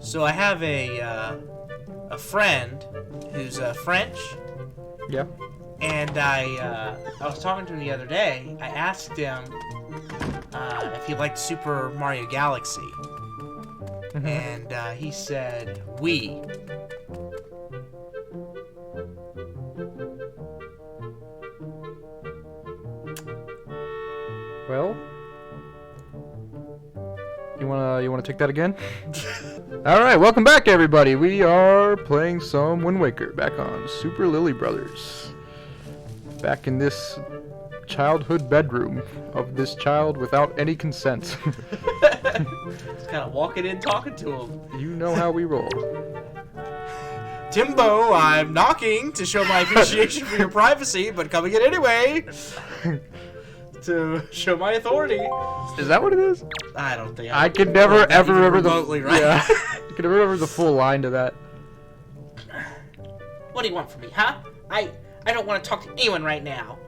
So I have a friend who's French. Yeah. And I was talking to him the other day. I asked him if he liked Super Mario Galaxy. Mm-hmm. And he said, "Oui." Well, you wanna take that again? All right, welcome back, everybody. We are playing some Windwaker back on Super Lilly Bros. Back in this childhood bedroom of this child without any consent. Just kind of walking in, talking to him. You know how we roll. Timbo, I'm knocking to show my appreciation for your privacy, but coming in anyway to show my authority. Is that what it is? I don't think I can never ever remember remotely, the right? Yeah, I can never remember the full line to that. What do you want from me, huh? I don't want to talk to anyone right now.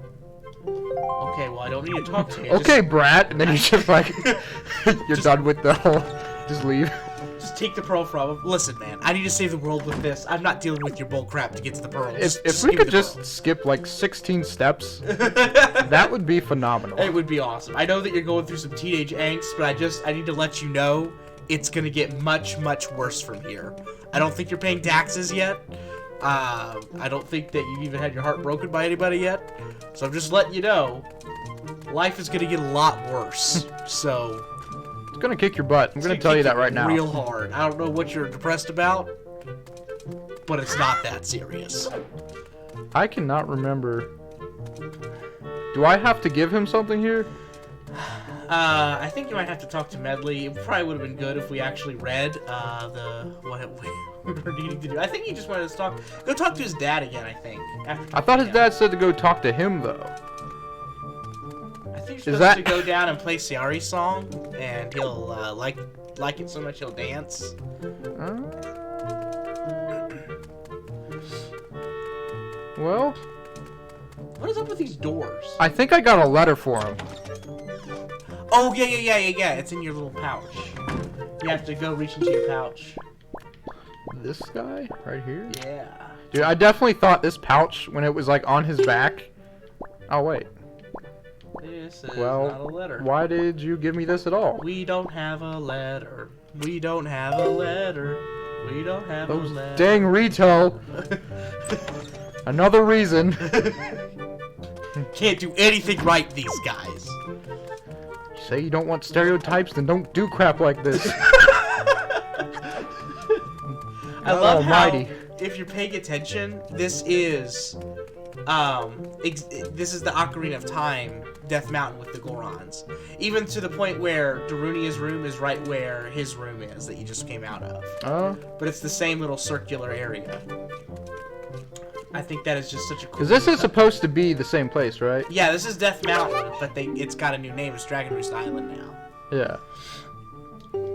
Okay, well I don't need to talk to you. Okay, brat, and then he's just like, you're done with the whole. Just leave. Just take the pearl from him. Listen, man, I need to save the world with this. I'm not dealing with your bull crap to get to the pearl. If we could just skip like 16 steps, that would be phenomenal. It would be awesome. I know that you're going through some teenage angst, but I need to let you know it's gonna get much, much worse from here. I don't think you're paying taxes yet. I don't think that you've even had your heart broken by anybody yet. So I'm just letting you know, life is gonna get a lot worse. So it's gonna kick your butt. I'm gonna tell you that right now. Real hard. I don't know what you're depressed about, but it's not that serious. I cannot remember. Do I have to give him something here? I think you might have to talk to Medley. It probably would have been good if we actually read what we were needing to do. I think he just wanted us to go talk to his dad again. I think. I thought his dad said to go talk to him though. I think you're supposed to go down and play Ciari's song, and he'll like it so much he'll dance. Well, what is up with these doors? I think I got a letter for him. Oh yeah. It's in your little pouch. You have to go reach into your pouch. This guy right here? Yeah. Dude, I definitely thought this pouch when it was like on his back. Oh wait. This is Well, not a letter. Why did you give me this at all? We don't have a letter. We don't have a letter. We don't have a letter. Dang Rito. Another reason. Can't do anything right, these guys. You say you don't want stereotypes, then don't do crap like this. I love how, if you're paying attention, this is the Ocarina of Time Death Mountain with the Gorons. Even to the point where Darunia's room is right where his room is that you just came out of. But it's the same little circular area. I think that is just such a cool... Because this is supposed to be the same place, right? Yeah, this is Death Mountain, but it's got a new name. It's Dragon Roost Island now. Yeah.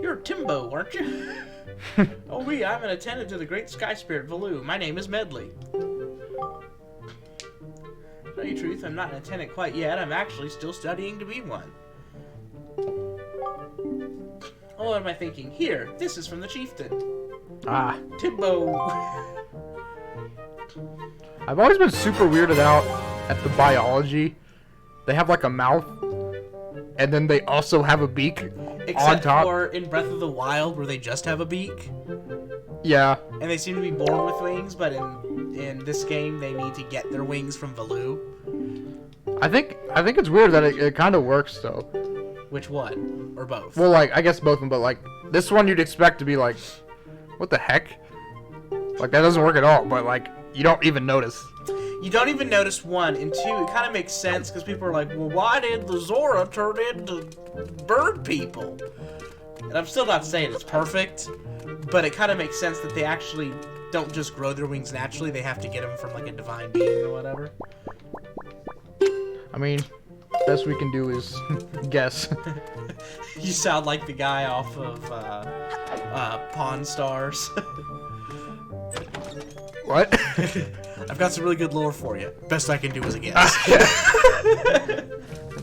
You're Timbo, aren't you? Oh, I'm an attendant to the Great Sky Spirit Valoo. My name is Medley. To tell you the truth, I'm not an attendant quite yet. I'm actually still studying to be one. Oh, what am I thinking? Here, this is from the chieftain. Timbo. I've always been super weirded out at the biology. They have like a mouth, and then they also have a beak on top. Except for in Breath of the Wild, where they just have a beak. Yeah. And they seem to be born with wings, but in this game, they need to get their wings from Valoo. I think it's weird that it kind of works though. Which one? Or both? Well, like I guess both of them, but like this one you'd expect to be like, what the heck? Like that doesn't work at all. But like you don't even notice. You don't even notice one, and two, it kind of makes sense because people are like, well, why did the Zora turn into bird people? And I'm still not saying it's perfect, but it kind of makes sense that they actually don't just grow their wings naturally. They have to get them from like a divine being or whatever. I mean, best we can do is guess. You sound like the guy off of Pawn Stars. What? I've got some really good lore for you. Best I can do is a guess.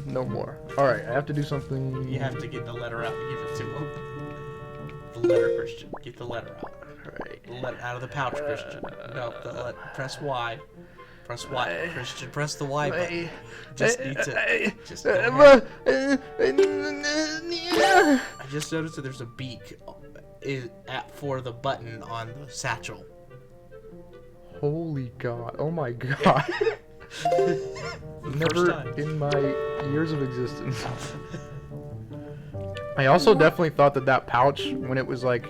No more. Alright, I have to do something. You have to get the letter out and give it to him. the letter, Christian. Get the letter out. Alright. The letter out of the pouch, Christian. No, press Y. Press Y, Christian. Press the Y button. Just need to. Just go ahead. I just noticed that there's a beak for the button on the satchel. Holy God! Oh my God! Never in my years of existence. I also definitely thought that pouch, when it was like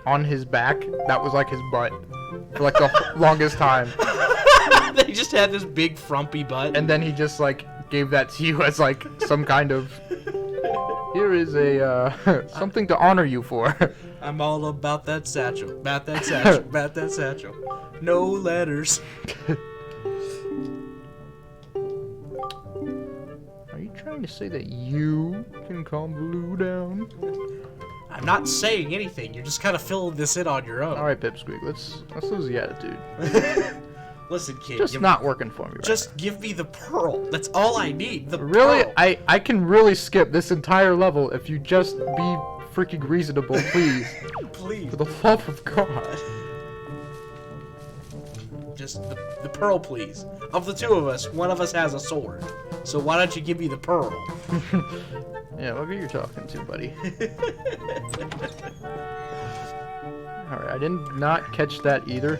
on his back, that was like his butt for like the longest time. They just had this big frumpy butt. And then he just like gave that to you as like some kind of, here is a something to honor you for. I'm all about that satchel. About that satchel. About that satchel. No letters. Are you trying to say that you can calm Blue down? I'm not saying anything. You're just kind of filling this in on your own. All right, Pipsqueak, let's lose the attitude. Listen, kid. Just not working for me right Just give me the pearl. That's all I need. The Really? pearl. I can really skip this entire level if you just be freaking reasonable, please. Please. For the love of God. Just the pearl, please. Of the two of us, one of us has a sword. So why don't you give me the pearl? Yeah, look who you're talking to, buddy. Alright, I did not catch that either.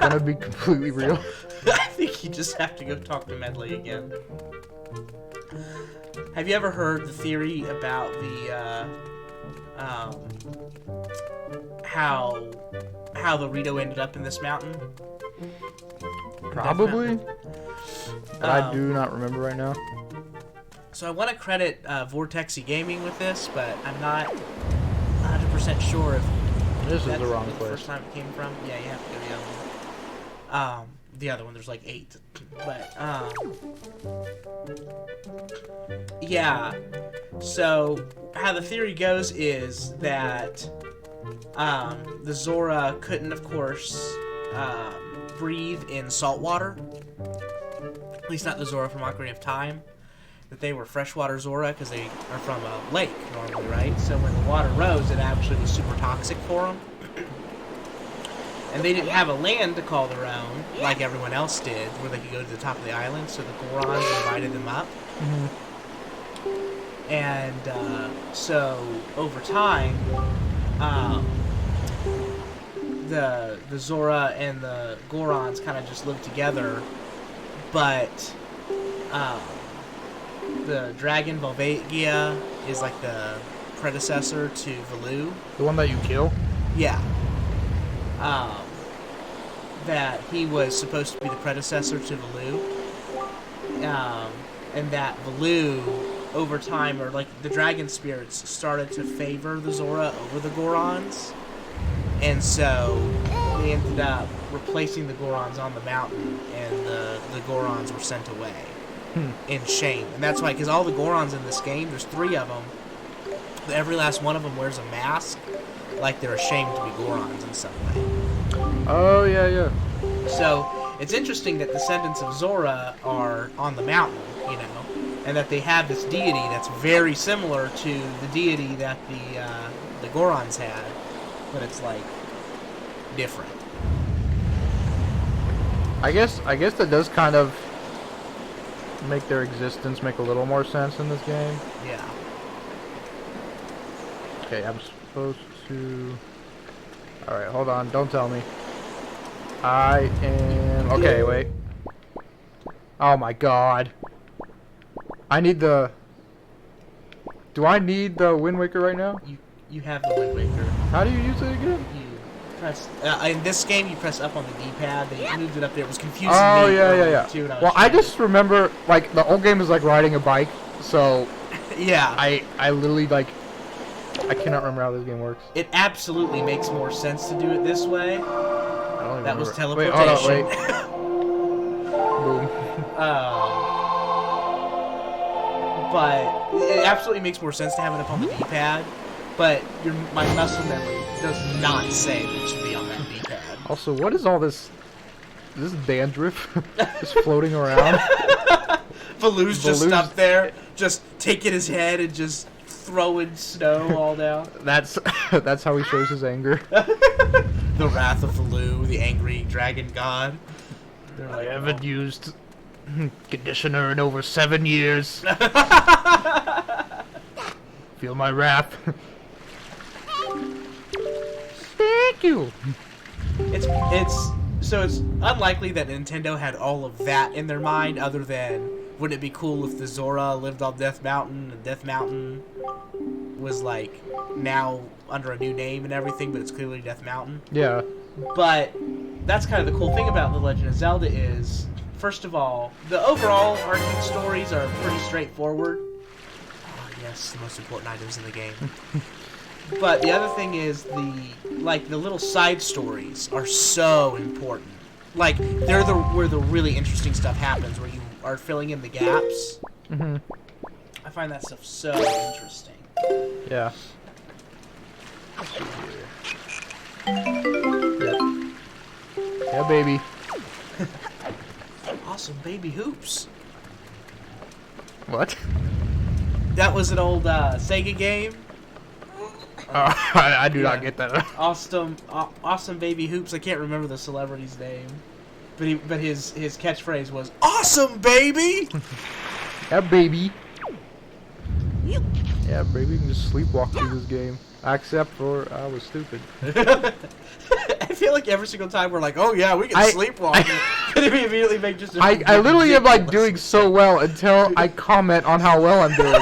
I'm gonna be completely real. I think you just have to go talk to Medley again. Have you ever heard the theory about the, how the Rito ended up in this mountain? Probably. But I do not remember right now. So I want to credit Vortexy Gaming with this, but I'm not 100% sure if This is that's the wrong the place. first time it came from. Yeah, you have to go to the other one. The other one, there's like 8. But, yeah. So, how the theory goes is that, the Zora couldn't, of course, breathe in salt water. At least not the Zora from Ocarina of Time. That they were freshwater Zora because they are from a lake normally, right? So when the water rose, it actually was super toxic for them. And they didn't have a land to call their own, like everyone else did, where they could go to the top of the island, so the Gorons invited them up. Mm-hmm. And so over time, the Zora and the Gorons kind of just lived together, but the dragon Volvagia is like the predecessor to Valoo. The one that you kill? Yeah. That he was supposed to be the predecessor to Valoo. And that Valoo, over time, or like the dragon spirits, started to favor the Zora over the Gorons. And so they ended up replacing the Gorons on the mountain, and the Gorons were sent away in shame. And that's why, because all the Gorons in this game, there's 3 of them, every last one of them wears a mask, like they're ashamed to be Gorons in some way. Oh, yeah, yeah. So, it's interesting that descendants of Zora are on the mountain, you know, and that they have this deity that's very similar to the deity that the Gorons had, but it's, like, different. I guess that does kind of make their existence make a little more sense in this game. Yeah. Okay, I'm supposed to... Alright, hold on, don't tell me. I am... Okay, wait. Oh my god. I need the... Do I need the Windwaker right now? You have the Windwaker. How do you use it again? You press... in this game, you press up on the D-pad. They moved it up there. It was confusing Oh, me yeah. too, and Well, I just remember, like, the old game is like riding a bike, so... Yeah. I literally, like... I cannot remember how this game works. It absolutely makes more sense to do it this way. I don't even That was remember. teleportation. Wait, hold on, wait. Boom. But it absolutely makes more sense to have it up on the D-pad. But my muscle memory does not say that it should be on that D-pad. Also, what is all this? Is this Dandruff just floating around? Valoo's just up there, just taking his head and just throwing snow all down. That's how he shows his anger. The Wrath of Falu, the angry dragon god. They're I like, haven't used conditioner in over 7 years. Feel my wrath. Thank you. It's unlikely that Nintendo had all of that in their mind, other than wouldn't it be cool if the Zora lived on Death Mountain and Death Mountain was like now under a new name and everything, but it's clearly Death Mountain. Yeah. But that's kind of the cool thing about The Legend of Zelda is, first of all, the overall arcade stories are pretty straightforward. Oh, yes, the most important items in the game. But the other thing is the little side stories are so important. Like they're where the really interesting stuff happens, where you are filling in the gaps. Mm-hmm. I find that stuff so interesting. Yeah. Yep. Yeah, baby. Awesome baby hoops. What? That was an old Sega game. I do not get that. Awesome baby hoops. I can't remember the celebrity's name, but his catchphrase was "Awesome baby." Yeah, baby. Yeah, baby. You can just sleepwalk through this game. Except for I was stupid. I feel like every single time we're like, "Oh yeah, we can sleepwalk," and we immediately make just. I literally am like doing so well until I comment on how well I'm doing,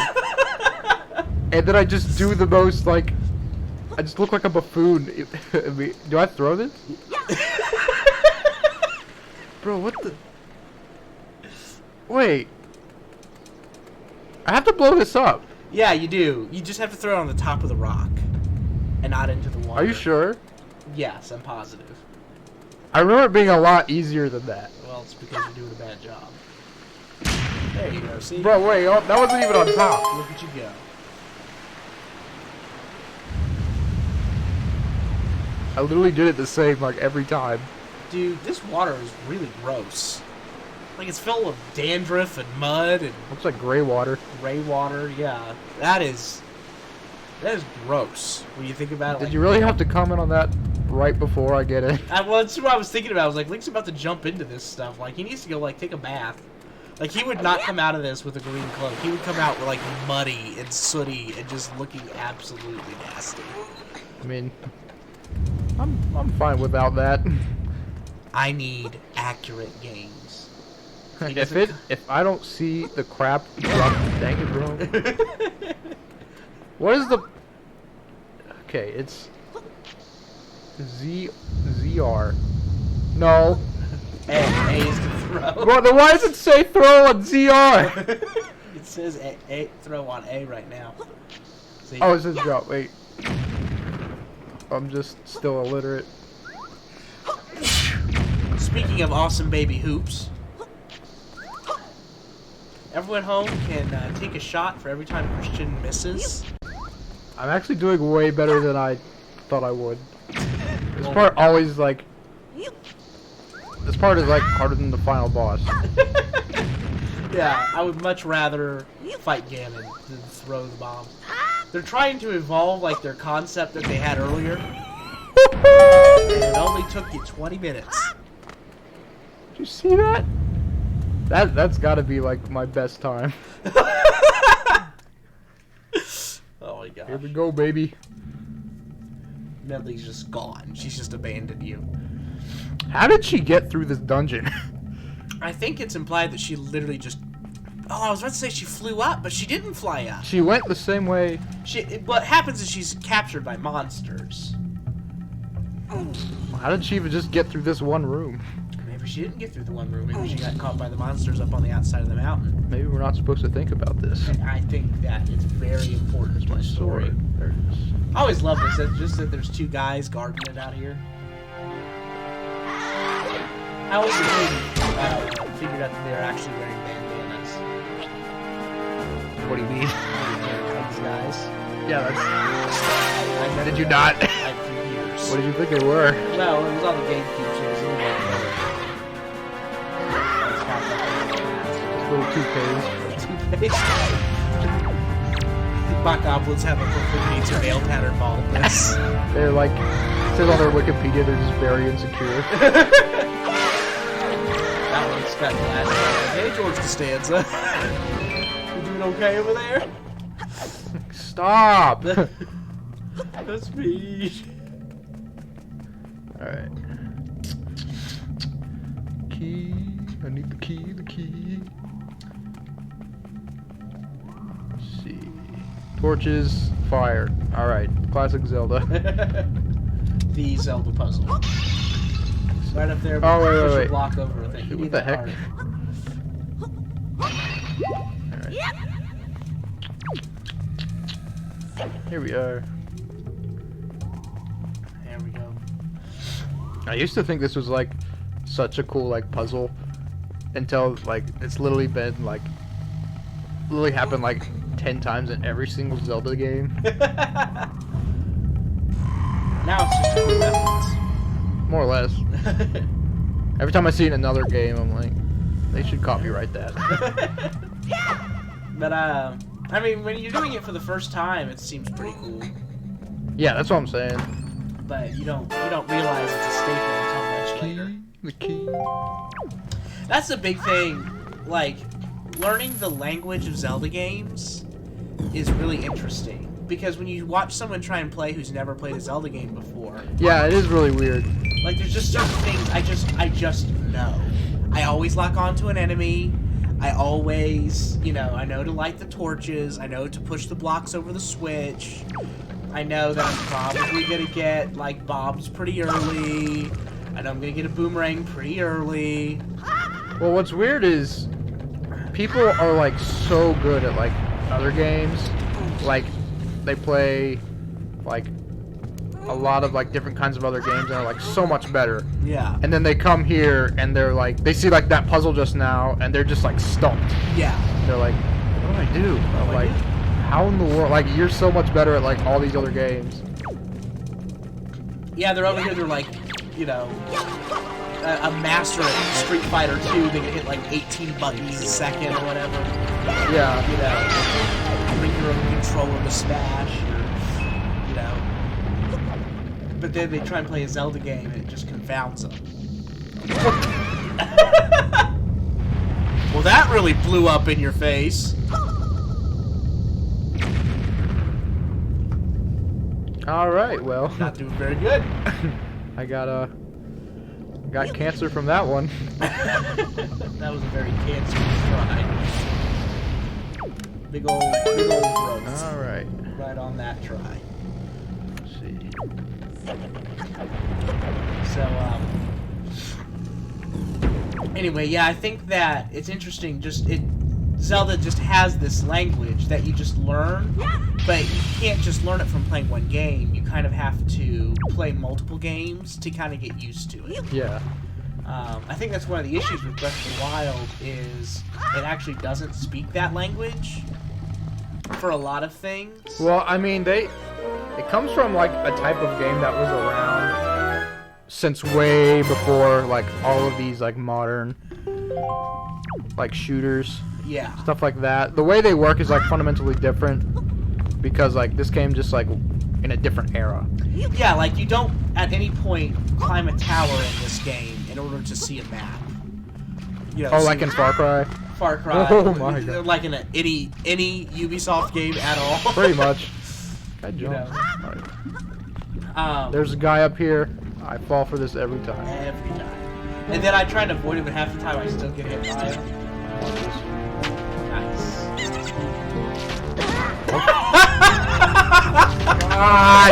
and then I just do the most like. I just look like a buffoon. Do I throw this? Bro, what the? Wait. I have to blow this up. Yeah, you do. You just have to throw it on the top of the rock, and not into the water. Are you sure? Yes, I'm positive. I remember it being a lot easier than that. Well, it's because you're doing a bad job. There you go, see? Bro, wait, oh, that wasn't even on top. Look at you go. I literally did it the same, like, every time. Dude, this water is really gross. Like, it's filled with dandruff and mud and... Looks like gray water. Gray water, yeah. That is gross when you think about it. Did you really have to comment on that right before I get in? Well, that's what I was thinking about. I was like, Link's about to jump into this stuff. Like, he needs to go, like, take a bath. Like, he would not come out of this with a green cloak. He would come out with, like, muddy and sooty and just looking absolutely nasty. I mean, I'm fine without that. I need accurate games. If I don't see the crap drop, dang it, bro. What is the? Okay, it's ZR. No. A is to throw. Bro, then why does it say throw on ZR? It says A throw on A right now. See? Oh, it says drop. Wait. I'm just still illiterate. Speaking of awesome baby hoops, everyone home can take a shot for every time Christian misses. I'm actually doing way better than I thought I would. This part always like. This part is like harder than the final boss. Yeah, I would much rather fight Ganon than throw the bomb. They're trying to evolve like their concept that they had earlier. And it only took you 20 minutes. Did you see that? That's gotta be like my best time. Oh my gosh. Here we go, baby. Medley's just gone. She's just abandoned you. How did she get through this dungeon? I think it's implied that she literally just... Oh, I was about to say she flew up, but she didn't fly up. She went the same way. What happens is she's captured by monsters. How did she even just get through this one room? Maybe she didn't get through the one room. Maybe she got caught by the monsters up on the outside of the mountain. Maybe we're not supposed to think about this. And I think that it's very important to the story. There it is. I always love this. Just that there's two guys guarding it out here. How was it figured out that they're actually wearing bandanas? What do you mean? These guys. Yeah, that's. Did you not? Like for years. What did you think they were? Well, it was on the GameCube, so it was a little Little toupees. toupees. Goblins have a proclivity to male pattern baldness. They're like, it says on their Wikipedia, they're just very insecure. That one's got glasses. Hey, George Costanza. You doing okay over there? Stop! That's me. Alright. Key. I need the key, the key. Let's see. Torches, fire. Alright, classic Zelda. The Zelda puzzle. Right up there. Oh, push wait. a block over. I think. You What need the that heck? card. Alright. Here we are. There we go. I used to think this was like such a cool like puzzle until like it's literally been like literally happened like 10 times in every single Zelda game. Now it's just a cool reference. More or less. Every time I see it in another game, I'm like, they should copyright that. But I mean, when you're doing it for the first time, it seems pretty cool. Yeah, that's what I'm saying. But you don't realize it's a staple until much later. The key. That's the big thing. Like, learning the language of Zelda games is really interesting. Because when you watch someone try and play who's never played a Zelda game before, Yeah, it is really weird. like there's just certain things I just know. I always lock onto an enemy. I always, I know to light the torches. I know to push the blocks over the switch. I know that I'm probably gonna get like bobs pretty early. I know I'm gonna get a boomerang pretty early. Well, what's weird is people are like so good at like other games. Like they play like a lot of like different kinds of other games and are like so much better. Yeah. And then they come here and they're like, they see like that puzzle just now and they're just like stumped. Yeah. They're like, what do I do? I'm like, how in the world? Like, you're so much better at like all these other games. Yeah, they're over here. They're like, a master at Street Fighter 2. They can hit like 18 buttons a second or whatever. Yeah. Bring your own controller to smash. Or, But then they try and play a Zelda game and it just confounds them. Well, that really blew up in your face. All right. Well. Not doing very good. I got cancer from that one. That was a very cancerous try. Big old growth. All right. Right on that try. Let's see. So, anyway, yeah, I think that it's interesting. Zelda just has this language that you just learn, but you can't just learn it from playing one game. You kind of have to play multiple games to kind of get used to it. Yeah. I think that's one of the issues with Breath of the Wild is it actually doesn't speak that language for a lot of things. Well, I mean, it comes from like a type of game that was around since way before like all of these like modern like shooters. Yeah. Stuff like that. The way they work is like fundamentally different because like this game just like in a different era. Yeah, like you don't at any point climb a tower in this game in order to see a map. Like in Far Cry? Far Cry. Oh my god. Like in any Ubisoft game at all. Pretty much. I jump. There's a guy up here. I fall for this every time. Every time. And then I try to avoid him, but half the time I still get hit by him. Nice. God!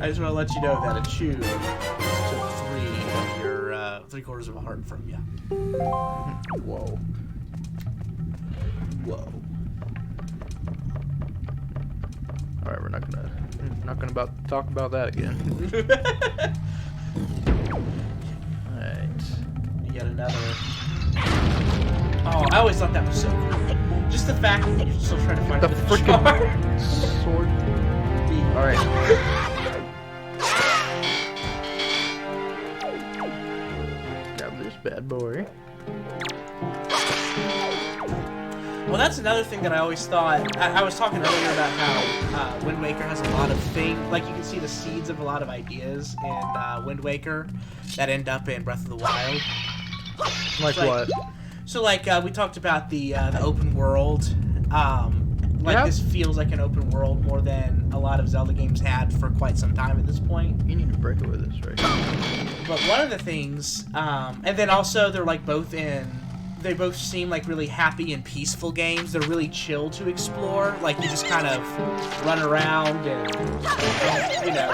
I just want to let you know that a chew took 3 of your 3/4 of a heart from you. Whoa. Whoa. All right, we're not gonna talk about that again. All right. You get another. Oh, I always thought that was so cool. Just the fact that you're still trying to find The the freaking jar. sword. All right. bad boy. Well, that's another thing that I always thought. I was talking earlier about how Wind Waker has a lot of things. Like, you can see the seeds of a lot of ideas in Wind Waker that end up in Breath of the Wild. Like what? So, like, we talked about the open world. This feels like an open world more than a lot of Zelda games had for quite some time at this point. You need to break it with this, right? But one of the things, and then also they're like they both seem like really happy and peaceful games. They're really chill to explore. Like, you just kind of run around and you know,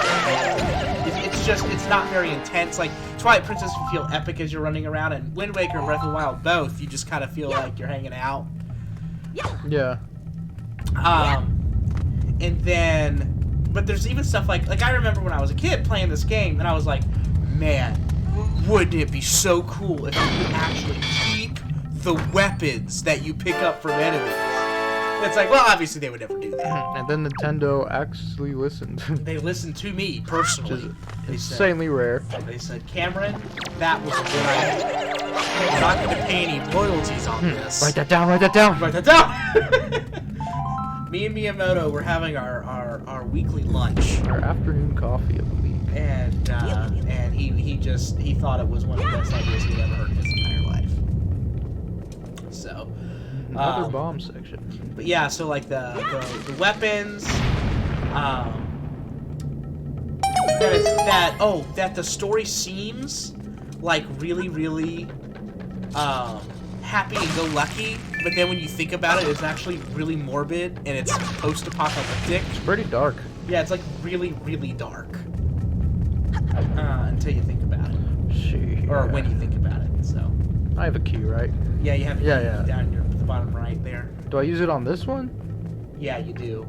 it's not very intense. Like, Twilight Princess you feel epic as you're running around, and Wind Waker and Breath of the Wild both, you just kind of feel like you're hanging out. Yeah. And then, but there's even stuff like I remember when I was a kid playing this game, and I was like, man, wouldn't it be so cool if you could actually keep the weapons that you pick up from enemies? It's like, well, obviously they would never do that. And then Nintendo actually listened. They listened to me personally. Which is insanely rare. They said, Cameron, that was a good idea. We're not going to pay any royalties on this. Write that down, write that down. Write that down. Me and Miyamoto were having our weekly lunch. Our afternoon coffee of the week. And he thought it was one of the best ideas he'd ever heard in his entire life. So another bomb section. But yeah, so like the weapons, that the story seems like really happy and go lucky, but then when you think about it, it's actually really morbid and it's post-apocalyptic. It's pretty dark. Yeah, it's like really dark. Until you think about it. Or when you think about it, so. I have a key, right? Yeah, you have a key down at the bottom right there. Do I use it on this one? Yeah, you do.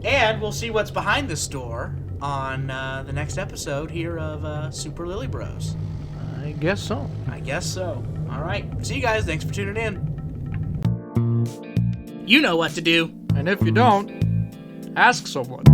And we'll see what's behind this door on the next episode here of Super Lilly Bros. I guess so. I guess so. All right. See you guys. Thanks for tuning in. You know what to do. And if you don't, ask someone.